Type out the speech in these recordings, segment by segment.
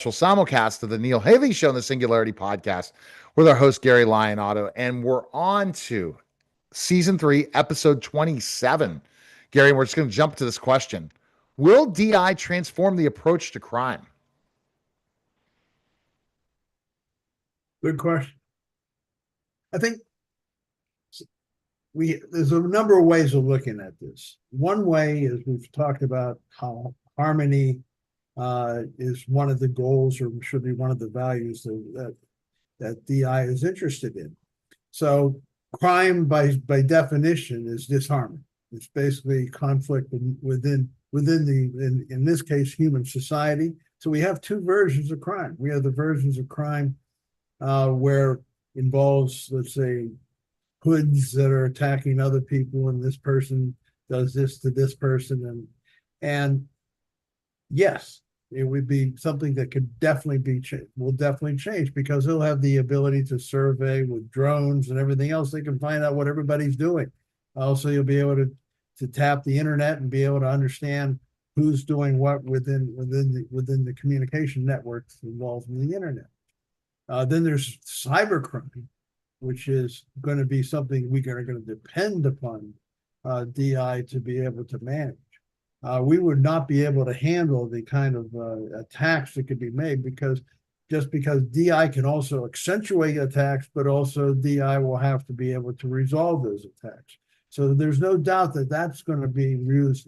simulcast of the Neil Haley Show on the Singularity podcast with our host, Gary Lyon Otto. And we're on to season 3, episode 27. Gary, we're just going to jump to this question. Will DI transform the approach to crime? Good question. I think there's a number of ways of looking at this. One way is we've talked about how harmony is one of the goals, or should be one of the values that DI is interested in. So crime, by definition, is disharmony. It's basically conflict within in this case, human society. So we have two versions of crime. We have the versions of crime where involves, let's say, hoods that are attacking other people, and this person does this to this person, and yes, it would be something that could definitely will definitely change, because they'll have the ability to survey with drones and everything else. They can find out what everybody's doing. Also, you'll be able to tap the internet and be able to understand who's doing what within the communication networks involved in the internet. Then there's cybercrime, which is going to be something we are going to depend upon DI to be able to manage. We would not be able to handle the kind of attacks that could be made, because DI can also accentuate attacks, but also DI will have to be able to resolve those attacks. So there's no doubt that that's going to be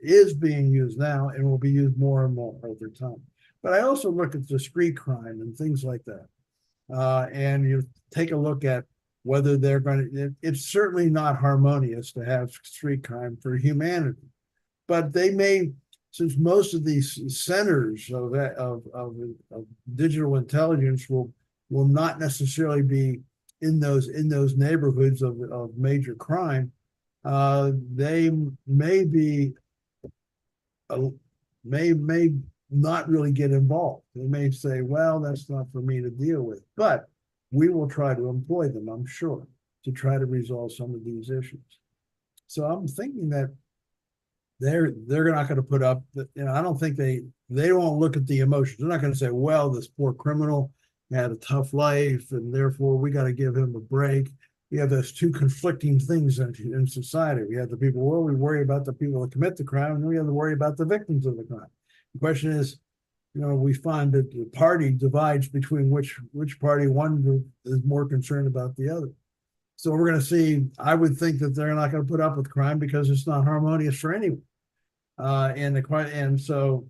is being used now, and will be used more and more over time. But I also look at discrete crime and things like that. And you take a look at whether they're going to, it's certainly not harmonious to have street crime for humanity, but they may, since most of these centers of digital intelligence will not necessarily be in those neighborhoods of major crime, they may be may not really get involved. They may say, well, that's not for me to deal with, but we will try to employ them, I'm sure, to try to resolve some of these issues. So I'm thinking that they're not going to put up, I don't think they won't look at the emotions. They're not going to say, well, this poor criminal had a tough life, and therefore we got to give him a break. We have those two conflicting things in society. We have the people, well, we worry about the people that commit the crime, and then we have to worry about the victims of the crime. The question is, we find that the party divides between which party one is more concerned about the other. So we're going to see, I would think that they're not going to put up with crime because it's not harmonious for anyone. And so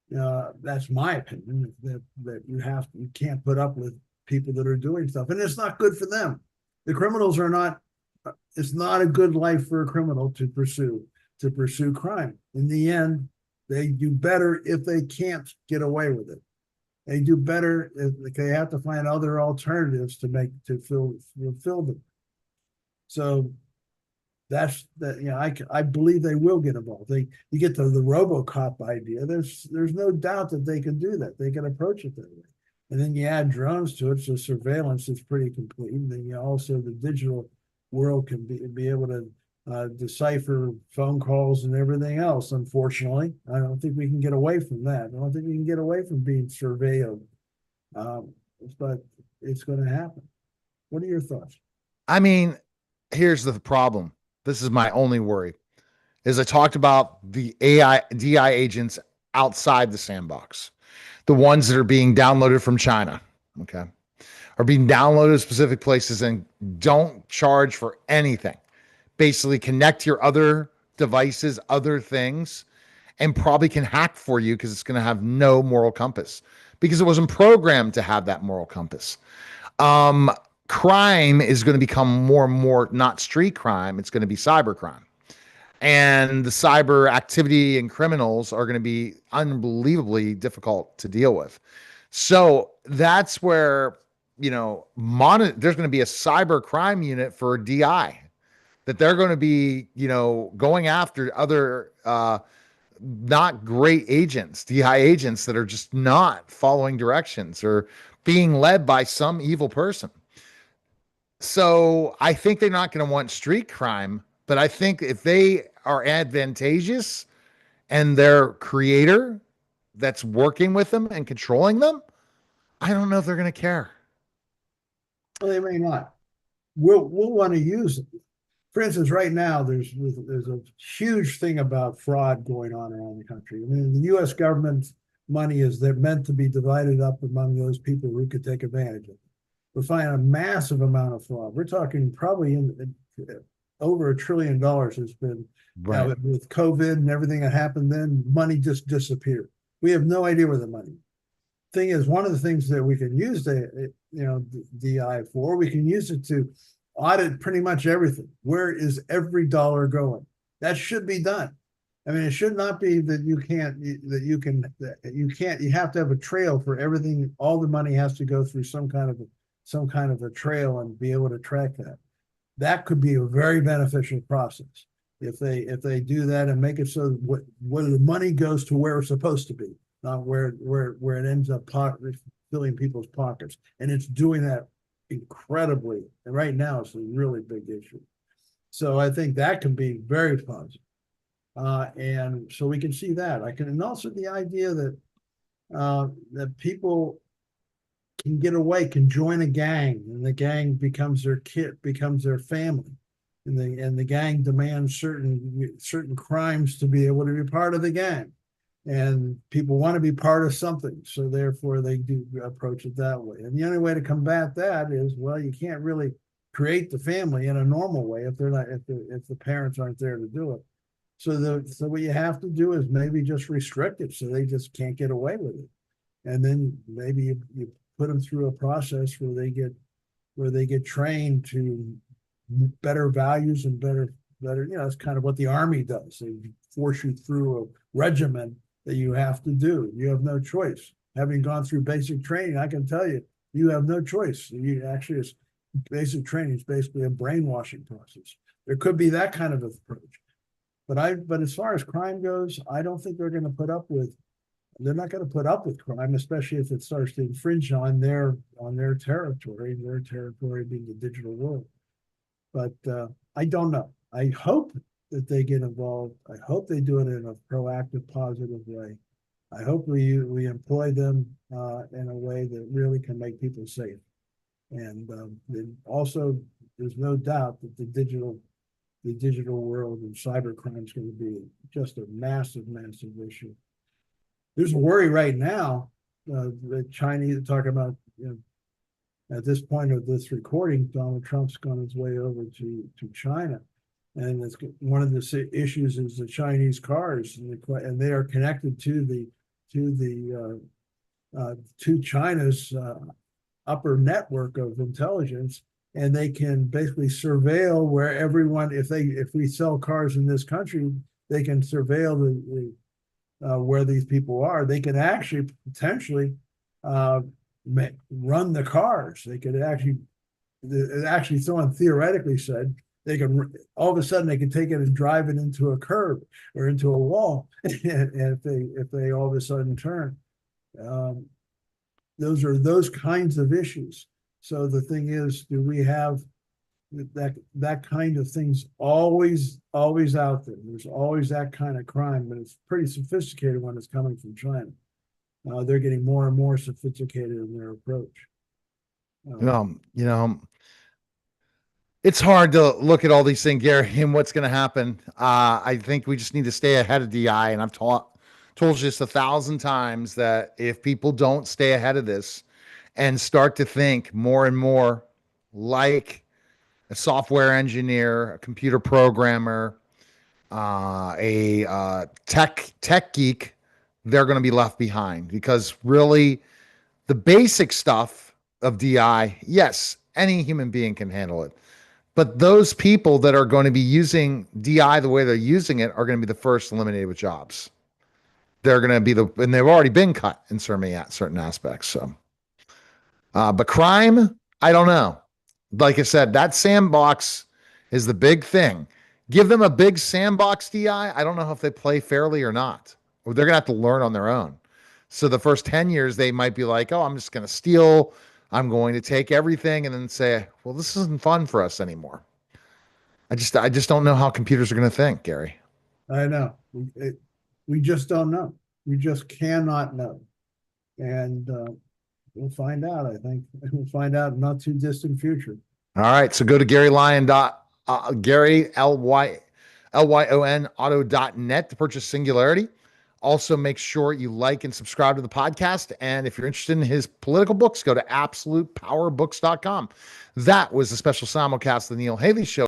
that's my opinion, that you can't put up with people that are doing stuff, and it's not good for them. The criminals are not, it's not a good life for a criminal to pursue crime. In the end, they do better if they can't get away with it. They do better if they have to find other alternatives to fulfill them. So that's that. I believe they will get involved. You get to the RoboCop idea. There's no doubt that they can do that. They can approach it that way. And then you add drones to it, so surveillance is pretty complete. And then also the digital world can be able to decipher phone calls and everything else. Unfortunately, I don't think we can get away from that. I don't think we can get away from being surveilled, but it's going to happen. What are your thoughts? I mean, here's the problem. This is my only worry. Is I talked about the DI agents outside the sandbox, the ones that are being downloaded from China, okay, are being downloaded to specific places and don't charge for anything. Basically connect your other devices, other things, and probably can hack for you, because it's going to have no moral compass, because it wasn't programmed to have that moral compass. Crime is going to become more and more not street crime. It's going to be cybercrime. And the cyber activity and criminals are going to be unbelievably difficult to deal with. So that's where, there's going to be a cyber crime unit for DI, that they're going to be, going after other not great agents, DI agents that are just not following directions or being led by some evil person. So I think they're not going to want street crime, but I think if they are advantageous and their creator that's working with them and controlling them, I don't know if they're going to care. Well, they may not. We'll want to use it. For instance, right now there's a huge thing about fraud going on around the country. I mean, the U.S. government money is they're meant to be divided up among those people who could take advantage of it. We're finding a massive amount of fraud. We're talking probably over $1 trillion has been now Right. with COVID and everything that happened. Then money just disappeared. We have no idea where the money. Thing is, one of the things that we can use the DI for, we can use it to audit pretty much everything. Where is every dollar going? That should be done. I mean, it should not be that you can't that you can that you can't. You have to have a trail for everything. All the money has to go through some kind of a trail and be able to track that. That could be a very beneficial process if they do that and make it so what the money goes to where it's supposed to be, not where it ends up filling people's pockets. And it's doing that incredibly. And right now, it's a really big issue. So I think that can be very positive. And so we can see that. And also the idea that people can get away, can join a gang, and the gang becomes their kit, becomes their family. And the gang demands certain crimes to be able to be part of the gang. And people want to be part of something. So therefore they do approach it that way. And the only way to combat that is, well, you can't really create the family in a normal way if they're not if the parents aren't there to do it. So what you have to do is maybe just restrict it so they just can't get away with it. And then maybe you put them through a process where they get trained to better values and better, it's kind of what the army does. They force you through a regimen that you have to do. You have no choice. Having gone through basic training, I can tell you, you have no choice. You actually, it's basic training is basically a brainwashing process. There could be that kind of approach. But as far as crime goes, I don't think they're not going to put up with crime, especially if it starts to infringe on their territory being the digital world. But I don't know. I hope that they get involved. I hope they do it in a proactive, positive way. I hope we employ them in a way that really can make people safe. And also, there's no doubt that the digital world and cybercrime is going to be just a massive, massive issue. There's a worry right now. The Chinese talking about, at this point of this recording, Donald Trump's gone his way over to China, and it's one of the issues is the Chinese cars, and they are connected to China's upper network of intelligence, and they can basically surveil where everyone. If we sell cars in this country, they can surveil where these people are. They can actually potentially run the cars. They could actually someone theoretically said they could all of a sudden they could take it and drive it into a curb or into a wall, and if they all of a sudden turn, those kinds of issues. So the thing is, do we have that kind of things always out there? There's always that kind of crime, but it's pretty sophisticated when it's coming from China. They're getting more and more sophisticated in their approach. You know, it's hard to look at all these things, Gary, and what's going to happen. I think we just need to stay ahead of DI, and I've told you this 1,000 times that if people don't stay ahead of this and start to think more and more like a software engineer, a computer programmer, a tech geek, they're going to be left behind because really the basic stuff of DI, yes, any human being can handle it. But those people that are going to be using DI the way they're using it are going to be the first eliminated with jobs. They're going to be and they've already been cut in certain aspects. So, but crime, I don't know. Like I said, that sandbox is the big thing. Give them a big sandbox DI. I don't know if they play fairly or not. Or they're going to have to learn on their own. So the first 10 years, they might be like, oh, I'm just going to steal. I'm going to take everything and then say, well, this isn't fun for us anymore. I just don't know how computers are going to think, Gary. I know. We just don't know. We just cannot know. And We'll find out, I think. We'll find out in not too distant future. All right. So go to Gary Lyon Gary Lyon Auto.net to purchase Singularity. Also, make sure you like and subscribe to the podcast. And if you're interested in his political books, go to absolutepowerbooks.com. That was a special simulcast of the Neil Haley Show.